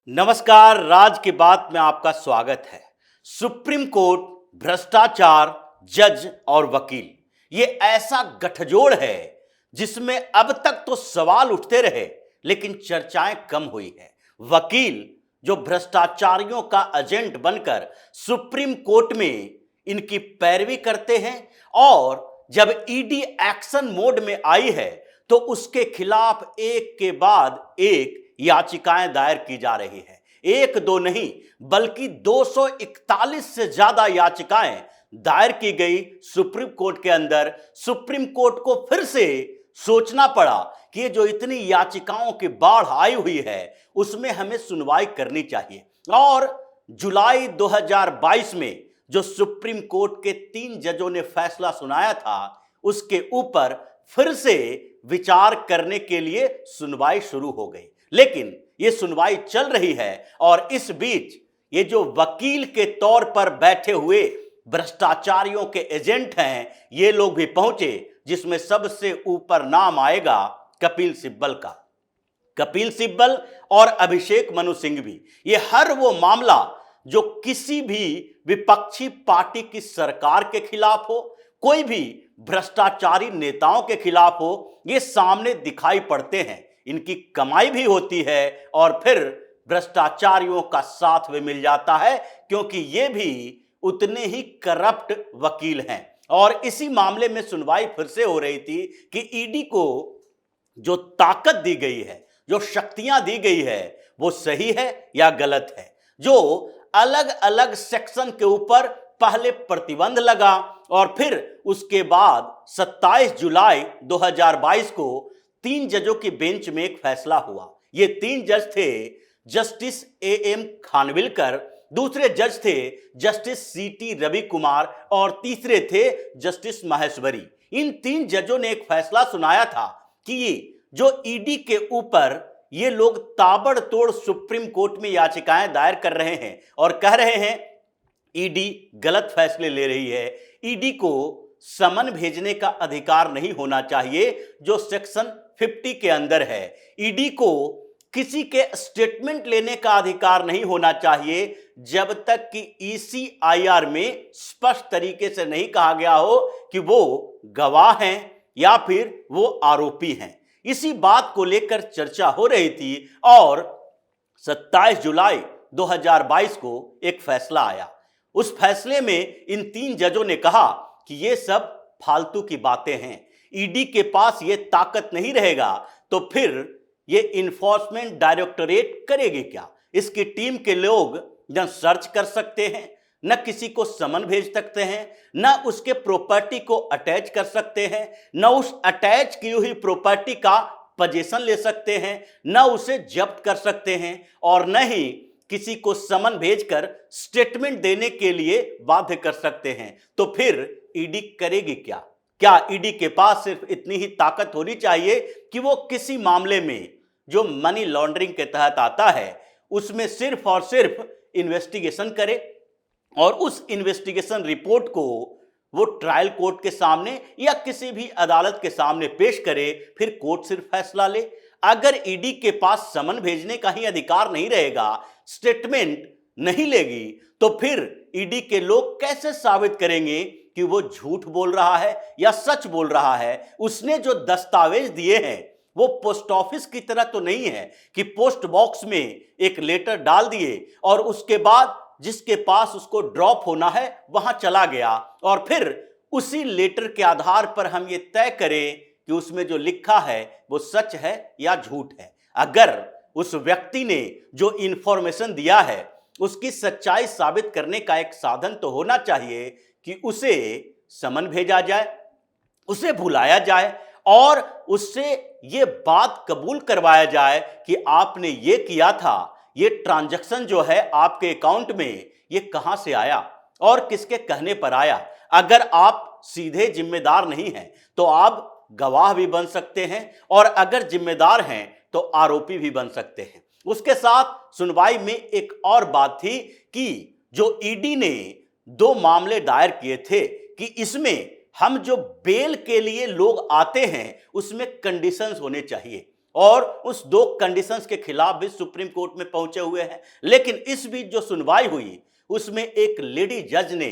नमस्कार, राज की बात में आपका स्वागत है। सुप्रीम कोर्ट, भ्रष्टाचार, जज और वकील, ये ऐसा गठजोड़ है जिसमें अब तक तो सवाल उठते रहे लेकिन चर्चाएं कम हुई है। वकील जो भ्रष्टाचारियों का एजेंट बनकर सुप्रीम कोर्ट में इनकी पैरवी करते हैं और जब ईडी एक्शन मोड में आई है तो उसके खिलाफ एक के बाद एक याचिकाएं दायर की जा रही है। एक दो नहीं बल्कि 241 से ज्यादा याचिकाएं दायर की गई सुप्रीम कोर्ट के अंदर। सुप्रीम कोर्ट को फिर से सोचना पड़ा कि ये जो इतनी याचिकाओं की बाढ़ आई हुई है उसमें हमें सुनवाई करनी चाहिए। और जुलाई 2022 में जो सुप्रीम कोर्ट के 3 जजों ने फैसला सुनाया था उसके ऊपर फिर से विचार करने के लिए सुनवाई शुरू हो गई। लेकिन ये सुनवाई चल रही है और इस बीच ये जो वकील के तौर पर बैठे हुए भ्रष्टाचारियों के एजेंट हैं ये लोग भी पहुंचे, जिसमें सबसे ऊपर नाम आएगा कपिल सिब्बल का। कपिल सिब्बल और अभिषेक मनु सिंघवी, ये हर वो मामला जो किसी भी विपक्षी पार्टी की सरकार के खिलाफ हो, कोई भी भ्रष्टाचारी नेताओं के खिलाफ हो, ये सामने दिखाई पड़ते हैं। इनकी कमाई भी होती है और फिर भ्रष्टाचारियों का साथ भी मिल जाता है क्योंकि ये भी उतने ही करप्ट वकील हैं। और इसी मामले में सुनवाई फिर से हो रही थी कि ईडी को जो ताकत दी गई है, जो शक्तियां दी गई है, वो सही है या गलत है। जो अलग अलग सेक्शन के ऊपर पहले प्रतिबंध लगा और फिर उसके बाद 27 जुलाई 2022 को 3 जजों की बेंच में एक फैसला हुआ। ये 3 जज थे जस्टिस एएम खानविलकर, दूसरे जज थे जस्टिस सीटी रवि कुमार और तीसरे थे जस्टिस माहेश्वरी। इन 3 जजों ने एक फैसला सुनाया था कि जो ईडी के ऊपर ये लोग ताबड़तोड़ सुप्रीम कोर्ट में याचिकाएं दायर कर रहे हैं और कह रहे हैं ईडी गलत फैसले ले रही है, ईडी को समन भेजने का अधिकार नहीं होना चाहिए जो सेक्शन 50 के अंदर है, ईडी को किसी के स्टेटमेंट लेने का अधिकार नहीं होना चाहिए जब तक कि ईसीआईआर में स्पष्ट तरीके से नहीं कहा गया हो कि वो गवाह हैं या फिर वो आरोपी हैं। इसी बात को लेकर चर्चा हो रही थी और 27 जुलाई 2022 को एक फैसला आया। उस फैसले में इन 3 जजों ने कहा कि ये सब फालतू की बातें हैं, ईडी के पास ये ताकत नहीं रहेगा तो फिर ये इन्फोर्समेंट डायरेक्टोरेट करेगी क्या। इसकी टीम के लोग न सर्च कर सकते हैं, न किसी को समन भेज सकते हैं, न उसके प्रॉपर्टी को अटैच कर सकते हैं, न उस अटैच की हुई प्रॉपर्टी का पोजीशन ले सकते हैं, न उसे जब्त कर सकते हैं और न ही किसी को समन भेजकर स्टेटमेंट देने के लिए बाध्य कर सकते हैं। तो फिर ईडी करेगी क्या? क्या ईडी के पास सिर्फ इतनी ही ताकत होनी चाहिए कि वो किसी मामले में जो मनी लॉन्ड्रिंग के तहत आता है उसमें सिर्फ और सिर्फ इन्वेस्टिगेशन करे और उस इन्वेस्टिगेशन रिपोर्ट को वो ट्रायल कोर्ट के सामने या किसी भी अदालत के सामने पेश करे, फिर कोर्ट सिर्फ फैसला ले? अगर ईडी के पास समन भेजने का ही अधिकार नहीं रहेगा, स्टेटमेंट नहीं लेगी, तो फिर ईडी के लोग कैसे साबित करेंगे कि वो झूठ बोल रहा है या सच बोल रहा है? उसने जो दस्तावेज दिए हैं वो पोस्ट ऑफिस की तरह तो नहीं है कि पोस्ट बॉक्स में एक लेटर डाल दिए और उसके बाद जिसके पास उसको ड्रॉप होना है वहां चला गया और फिर उसी लेटर के आधार पर हम ये तय करें कि उसमें जो लिखा है वो सच है या झूठ है। अगर उस व्यक्ति ने जो इंफॉर्मेशन दिया है उसकी सच्चाई साबित करने का एक साधन तो होना चाहिए कि उसे समन भेजा जाए, उसे बुलाया जाए और उससे ये बात कबूल करवाया जाए कि आपने ये किया था, ये ट्रांजैक्शन जो है आपके अकाउंट में ये कहां से आया और किसके कहने पर आया। अगर आप सीधे जिम्मेदार नहीं हैं तो आप गवाह भी बन सकते हैं और अगर जिम्मेदार हैं तो आरोपी भी बन सकते हैं। उसके साथ सुनवाई में एक और बात थी कि जो ईडी ने 2 मामले दायर किए थे कि इसमें हम जो बेल के लिए लोग आते हैं उसमें कंडीशंस होने चाहिए और उस दो कंडीशंस के खिलाफ भी सुप्रीम कोर्ट में पहुंचे हुए हैं। लेकिन इस बीच जो सुनवाई हुई उसमें एक लेडी जज ने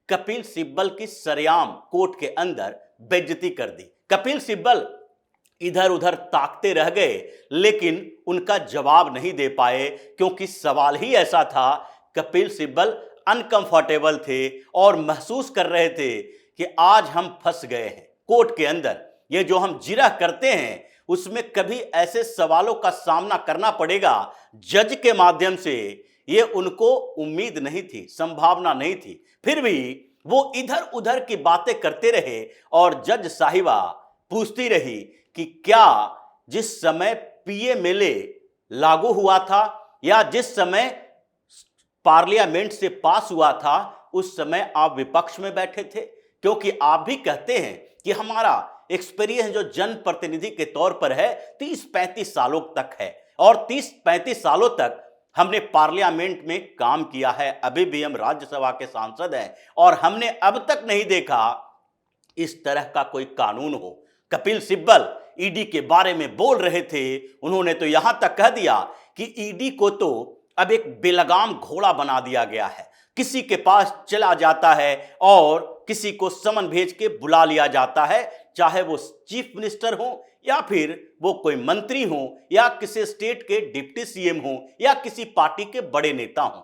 कपिल सिब्बल की सरेआम कोर्ट के अंदर बेइज्जती कर दी। कपिल सिब्बल इधर उधर ताकते रह गए लेकिन उनका जवाब नहीं दे पाए, क्योंकि सवाल ही ऐसा था। कपिल सिब्बल अनकंफर्टेबल थे और महसूस कर रहे थे कि आज हम फंस गए हैं कोर्ट के अंदर। ये जो हम जिरह करते हैं उसमें कभी ऐसे सवालों का सामना करना पड़ेगा जज के माध्यम से, ये उनको उम्मीद नहीं थी, संभावना नहीं थी। फिर भी वो इधर उधर की बातें करते रहे और जज साहिबा पूछती रही कि क्या जिस समय पीएमएलए लागू हुआ था या जिस समय पार्लियामेंट से पास हुआ था उस समय आप विपक्ष में बैठे थे? क्योंकि आप भी कहते हैं कि हमारा एक्सपीरियंस जो जनप्रतिनिधि के तौर पर है 30-35 सालों तक है और 30-35 सालों तक हमने पार्लियामेंट में काम किया है, अभी भी हम राज्यसभा के सांसद हैं और हमने अब तक नहीं देखा इस तरह का कोई कानून हो। कपिल सिब्बल ईडी के बारे में बोल रहे थे, उन्होंने तो यहां तक कह दिया कि ईडी को तो अब एक बेलगाम घोड़ा बना दिया गया है, किसी के पास चला जाता है और किसी को समन भेज के बुला लिया जाता है, चाहे वो चीफ मिनिस्टर हो या फिर वो कोई मंत्री हो या किसी स्टेट के डिप्टी सीएम हो या किसी पार्टी के बड़े नेता हो,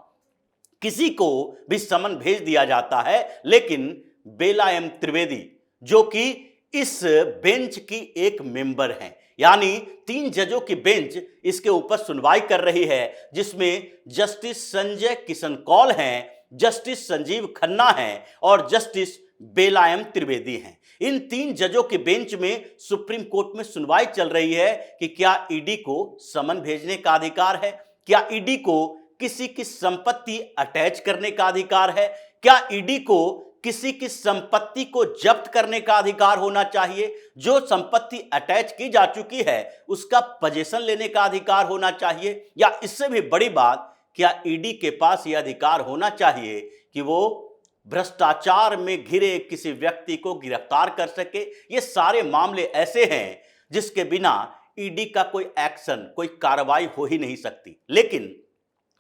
किसी को भी समन भेज दिया जाता है। लेकिन बेला एम त्रिवेदी जो कि इस बेंच की एक मेंबर हैं, यानी 3 जजों की बेंच इसके ऊपर सुनवाई कर रही है, जिसमें जस्टिस संजय किशन कौल हैं, जस्टिस संजीव खन्ना हैं और जस्टिस बेला एम त्रिवेदी हैं। इन 3 जजों के बेंच में सुप्रीम कोर्ट में सुनवाई चल रही है कि क्या ईडी को समन भेजने का अधिकार है, क्या ईडी को किसी की संपत्ति अटैच करने का अधिकार है, क्या ईडी को किसी की संपत्ति को जब्त करने का अधिकार होना चाहिए, जो संपत्ति अटैच की जा चुकी है उसका पोजीशन लेने का अधिकार होना चाहिए, या इससे भी बड़ी बात क्या ईडी के पास यह अधिकार होना चाहिए कि वो भ्रष्टाचार में घिरे किसी व्यक्ति को गिरफ्तार कर सके। ये सारे मामले ऐसे हैं जिसके बिना ईडी का कोई एक्शन, कोई कार्रवाई हो ही नहीं सकती। लेकिन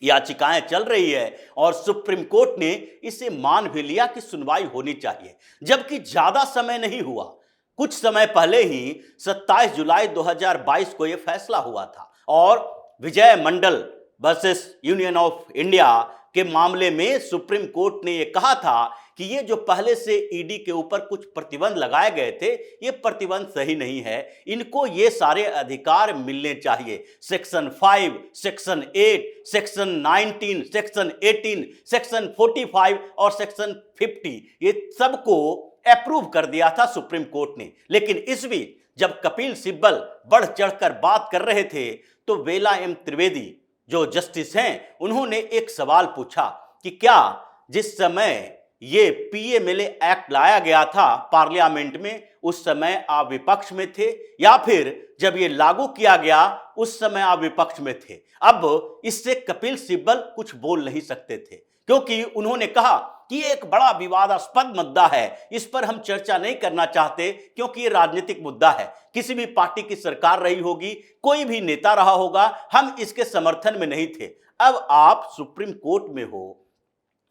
याचिकाएं चल रही है और सुप्रीम कोर्ट ने इसे मान भी लिया कि सुनवाई होनी चाहिए, जबकि ज्यादा समय नहीं हुआ। कुछ समय पहले ही 27 जुलाई 2022 को यह फैसला हुआ था और विजय मंडल वर्सेस यूनियन ऑफ इंडिया के मामले में सुप्रीम कोर्ट ने यह कहा था कि ये जो पहले से ईडी के ऊपर कुछ प्रतिबंध लगाए गए थे ये प्रतिबंध सही नहीं है, इनको ये सारे अधिकार मिलने चाहिए। Section 5, section 8, section 19, section 18, section 45 और सेक्शन 50 ये सबको अप्रूव कर दिया था सुप्रीम कोर्ट ने। लेकिन इस बीच जब कपिल सिब्बल बढ़ चढ़कर बात कर रहे थे तो बेला एम त्रिवेदी जो जस्टिस हैं उन्होंने एक सवाल पूछा कि क्या जिस समय ये पीएमएलए एक्ट लाया गया था पार्लियामेंट में उस समय आप विपक्ष में थे या फिर जब ये लागू किया गया उस समय आप विपक्ष में थे। अब इससे कपिल सिब्बल कुछ बोल नहीं सकते थे क्योंकि उन्होंने कहा कि ये एक बड़ा विवादास्पद मुद्दा है, इस पर हम चर्चा नहीं करना चाहते क्योंकि ये राजनीतिक मुद्दा है। किसी भी पार्टी की सरकार रही होगी, कोई भी नेता रहा होगा, हम इसके समर्थन में नहीं थे। अब आप सुप्रीम कोर्ट में हो,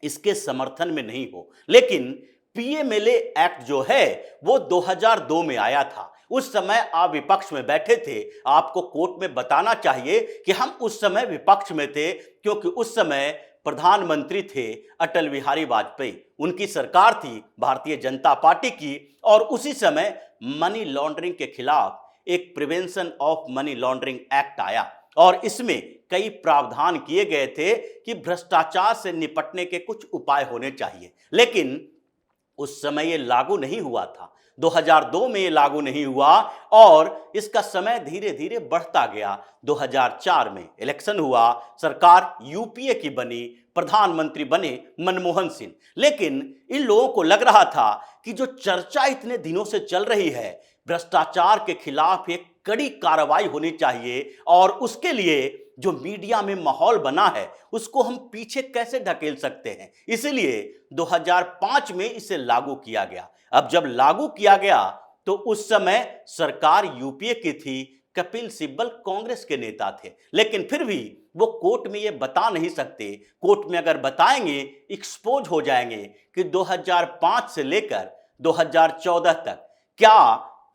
इसके समर्थन में नहीं हो। लेकिन पीएमएलए एक्ट जो है वो 2002 में आया था, उस समय आप विपक्ष में बैठे थे। आपको कोर्ट में बताना चाहिए कि हम उस समय विपक्ष में थे क्योंकि उस समय प्रधानमंत्री थे अटल बिहारी वाजपेयी, उनकी सरकार थी भारतीय जनता पार्टी की और उसी समय मनी लॉन्ड्रिंग के खिलाफ एक prevention of money laundering act आया और इसमें कई प्रावधान किए गए थे कि भ्रष्टाचार से निपटने के कुछ उपाय होने चाहिए। लेकिन उस समय ये लागू नहीं हुआ था, 2002 में ये लागू नहीं हुआ और इसका समय धीरे धीरे बढ़ता गया। 2004 में इलेक्शन हुआ, सरकार यूपीए की बनी, प्रधानमंत्री बने मनमोहन सिंह। लेकिन इन लोगों को लग रहा था कि जो चर्चा इतने दिनों से चल रही है भ्रष्टाचार के खिलाफ एक कड़ी कार्रवाई होनी चाहिए और उसके लिए जो मीडिया में माहौल बना है उसको हम पीछे कैसे ढकेल सकते हैं, इसलिए 2005 में इसे लागू किया गया। अब जब लागू किया गया तो उस समय सरकार यूपीए की थी, कपिल सिब्बल कांग्रेस के नेता थे, लेकिन फिर भी वो कोर्ट में ये बता नहीं सकते। कोर्ट में अगर बताएंगे एक्सपोज हो जाएंगे कि 2005 से लेकर 2014 तक क्या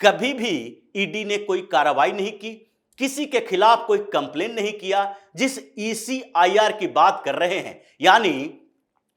कभी भी ईडी ने कोई कार्रवाई नहीं की, किसी के खिलाफ कोई कंप्लेन नहीं किया। जिस ईसीआईआर की बात कर रहे हैं, यानी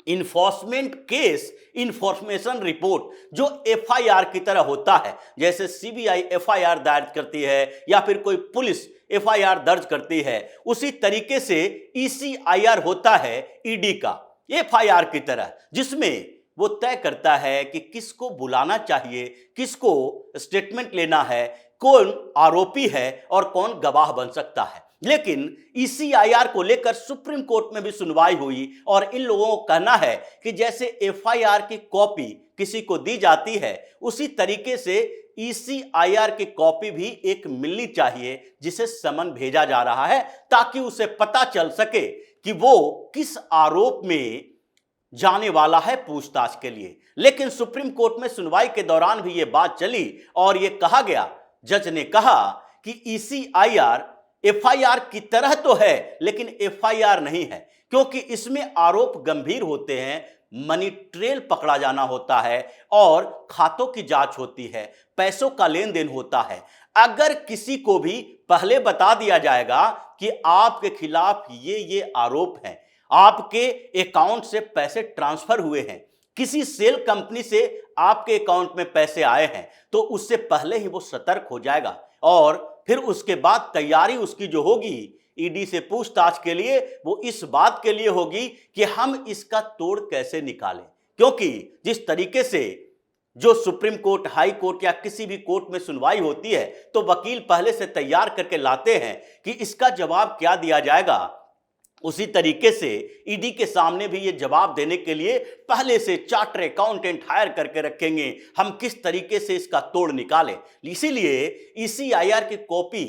इन्फोर्समेंट केस इंफॉर्मेशन रिपोर्ट, जो एफआईआर की तरह होता है, जैसे सीबीआई एफआईआर दायर करती है या फिर कोई पुलिस एफआईआर दर्ज करती है, उसी तरीके से ईसीआईआर होता है ईडी का एफआईआर की तरह, जिसमें वो तय करता है कि किसको बुलाना चाहिए, किसको स्टेटमेंट लेना है, कौन आरोपी है और कौन गवाह बन सकता है। लेकिन ईसीआईआर को लेकर सुप्रीम कोर्ट में भी सुनवाई हुई और इन लोगों को कहना है कि जैसे एफआईआर की कॉपी किसी को दी जाती है, उसी तरीके से ईसीआईआर की कॉपी भी एक मिलनी चाहिए जिसे समन भेजा जा रहा है, ताकि उसे पता चल सके कि वो किस आरोप में जाने वाला है पूछताछ के लिए। लेकिन सुप्रीम कोर्ट में सुनवाई के दौरान भी यह बात चली और यह कहा गया, जज ने कहा कि ईसीआईआर एफआईआर की तरह तो है लेकिन एफआईआर नहीं है, क्योंकि इसमें आरोप गंभीर होते हैं, मनी ट्रेल पकड़ा जाना होता है और खातों की जांच होती है, पैसों का लेन देन होता है। अगर किसी को भी पहले बता दिया जाएगा कि आपके खिलाफ ये आरोप हैं, आपके अकाउंट से पैसे ट्रांसफर हुए हैं, किसी सेल कंपनी से आपके अकाउंट में पैसे आए हैं, तो उससे पहले ही वो सतर्क हो जाएगा और फिर उसके बाद तैयारी उसकी जो होगी ईडी से पूछताछ के लिए, वो इस बात के लिए होगी कि हम इसका तोड़ कैसे निकालें। क्योंकि जिस तरीके से जो सुप्रीम कोर्ट, हाई कोर्ट या किसी भी कोर्ट में सुनवाई होती है, तो वकील पहले से तैयार करके लाते हैं कि इसका जवाब क्या दिया जाएगा। उसी तरीके से ईडी के सामने भी ये जवाब देने के लिए पहले से चार्टर अकाउंटेंट हायर करके रखेंगे, हम किस तरीके से इसका तोड़ निकालें। इसीलिए ईसीआईआर की कॉपी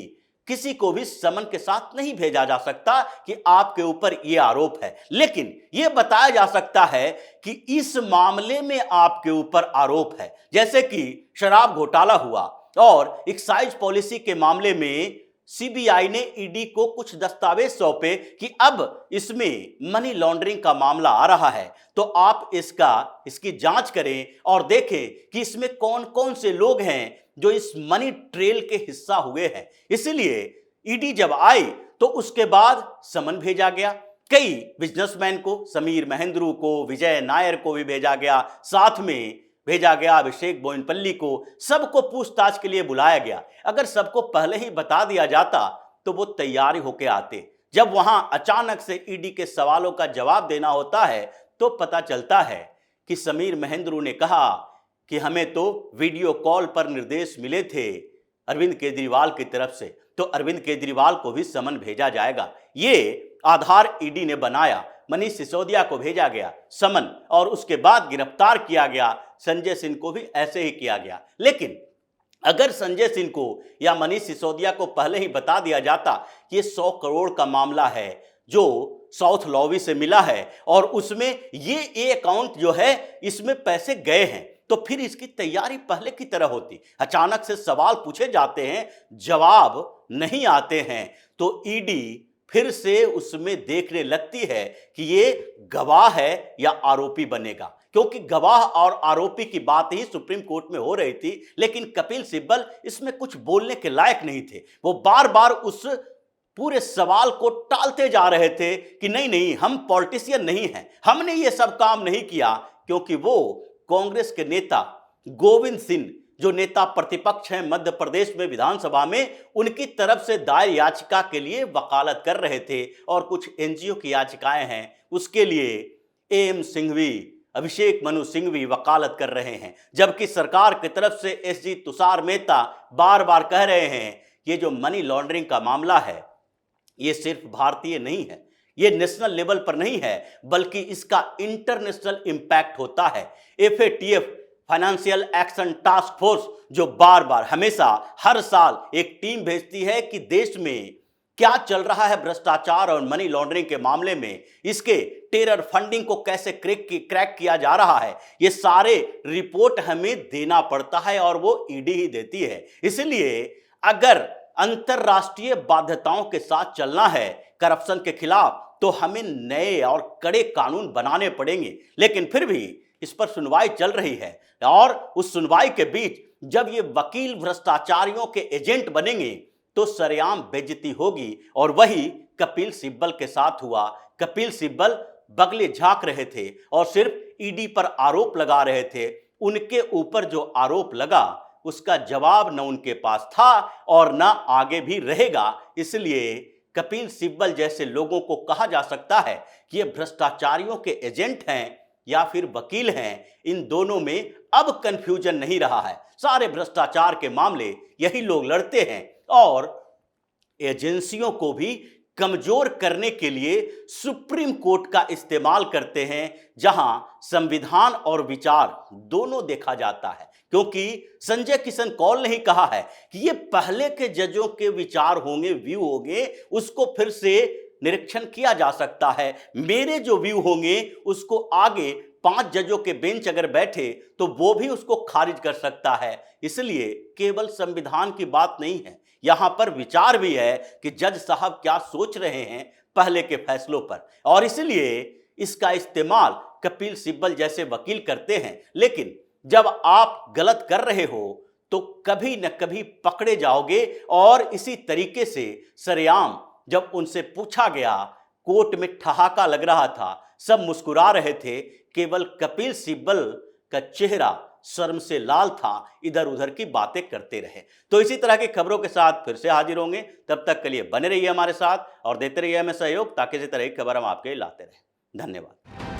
किसी को भी समन के साथ नहीं भेजा जा सकता कि आपके ऊपर ये आरोप है, लेकिन यह बताया जा सकता है कि इस मामले में आपके ऊपर आरोप है। जैसे कि शराब घोटाला हुआ और एक्साइज पॉलिसी के मामले में सीबीआई ने ईडी को कुछ दस्तावेज सौंपे कि अब इसमें मनी लॉन्ड्रिंग का मामला आ रहा है, तो आप इसकी जांच करें और देखें कि इसमें कौन कौन से लोग हैं जो इस मनी ट्रेल के हिस्सा हुए हैं। इसलिए ईडी जब आई तो उसके बाद समन भेजा गया, कई बिजनेसमैन को, समीर महेंद्रू को, विजय नायर को भी भेजा गया, साथ में भेजा गया अभिषेक बोयनपल्ली को, सबको पूछताछ के लिए बुलाया गया। अगर सबको पहले ही बता दिया जाता तो वो तैयार होके आते। जब वहां अचानक से ईडी के सवालों का जवाब देना होता है तो पता चलता है कि समीर महेंद्रू ने कहा कि हमें तो वीडियो कॉल पर निर्देश मिले थे अरविंद केजरीवाल की तरफ से, तो अरविंद केजरीवाल को भी समन भेजा जाएगा। ये आधार ईडी ने बनाया, मनीष सिसोदिया को भेजा गया समन और उसके बाद गिरफ्तार किया गया। संजय सिंह को भी ऐसे ही किया गया। लेकिन अगर संजय सिंह को या मनीष सिसोदिया को पहले ही बता दिया जाता कि ये 100 करोड़ का मामला है जो साउथ लॉबी से मिला है और उसमें ये अकाउंट जो है इसमें पैसे गए हैं, तो फिर इसकी तैयारी पहले की तरह होती। अचानक से सवाल पूछे जाते हैं, जवाब नहीं आते हैं, तो ईडी फिर से उसमें देखने लगती है कि ये गवाह है या आरोपी बनेगा, क्योंकि गवाह और आरोपी की बात ही सुप्रीम कोर्ट में हो रही थी। लेकिन कपिल सिब्बल इसमें कुछ बोलने के लायक नहीं थे, वो बार बार उस पूरे सवाल को टालते जा रहे थे कि नहीं नहीं, हम पॉलिटिशियन नहीं हैं, हमने ये सब काम नहीं किया। क्योंकि वो कांग्रेस के नेता गोविंद सिंह, जो नेता प्रतिपक्ष हैं मध्य प्रदेश में विधानसभा में, उनकी तरफ से दायर याचिका के लिए वकालत कर रहे थे और कुछ एनजीओ की याचिकाएं हैं उसके लिए एम सिंघवी, अभिषेक मनु सिंघवी वकालत कर रहे हैं। जबकि सरकार की तरफ से एसजी तुषार मेहता बार बार कह रहे हैं ये जो मनी लॉन्ड्रिंग का मामला है ये सिर्फ भारतीय नहीं है, ये नेशनल लेवल पर नहीं है, बल्कि इसका इंटरनेशनल इंपैक्ट होता है। FATF, financial action task force, जो बार बार हमेशा हर साल एक टीम भेजती है कि देश में क्या चल रहा है भ्रष्टाचार और मनी लॉन्ड्रिंग के मामले में, इसके टेरर फंडिंग को कैसे क्रैक किया जा रहा है, ये सारे रिपोर्ट हमें देना पड़ता है और वो ईडी ही देती है। इसलिए अगर अंतरराष्ट्रीय बाध्यताओं के साथ चलना है करप्शन के खिलाफ, तो हमें नए और कड़े कानून बनाने पड़ेंगे। लेकिन फिर भी इस पर सुनवाई चल रही है और उस सुनवाई के बीच जब ये वकील भ्रष्टाचारियों के एजेंट बनेंगे तो सरेआम बेइज्जती होगी। और वही कपिल सिब्बल के साथ हुआ। कपिल सिब्बल बगले झांक रहे थे और सिर्फ ईडी पर आरोप लगा रहे थे। उनके ऊपर जो आरोप लगा उसका जवाब न उनके पास था और न आगे भी रहेगा। इसलिए कपिल सिब्बल जैसे लोगों को कहा जा सकता है कि ये भ्रष्टाचारियों के एजेंट हैं या फिर वकील हैं। इन दोनों में अब कंफ्यूजन नहीं रहा है। सारे भ्रष्टाचार के मामले यही लोग लड़ते हैं और एजेंसियों को भी कमजोर करने के लिए सुप्रीम कोर्ट का इस्तेमाल करते हैं, जहां संविधान और विचार दोनों देखा जाता है। क्योंकि संजय किशन कौल ने ही कहा है कि ये पहले के जजों के विचार होंगे, व्यू होंगे, उसको फिर से निरीक्षण किया जा सकता है। मेरे जो व्यू होंगे उसको आगे 5 जजों के बेंच अगर बैठे तो वो भी उसको खारिज कर सकता है। इसलिए केवल संविधान की बात नहीं है, यहां पर विचार भी है कि जज साहब क्या सोच रहे हैं पहले के फैसलों पर, और इसलिए इसका इस्तेमाल कपिल सिब्बल जैसे वकील करते हैं। लेकिन जब आप गलत कर रहे हो तो कभी न कभी पकड़े जाओगे। और इसी तरीके से सरेआम जब उनसे पूछा गया, कोर्ट में ठहाका लग रहा था, सब मुस्कुरा रहे थे, केवल कपिल सिब्बल का चेहरा शर्म से लाल था, इधर उधर की बातें करते रहे। तो इसी तरह की खबरों के साथ फिर से हाजिर होंगे। तब तक के लिए बने रहिए हमारे साथ और देते रहिए हमें सहयोग, ताकि इसी तरह की खबर हम आपके लिए लाते रहें। धन्यवाद।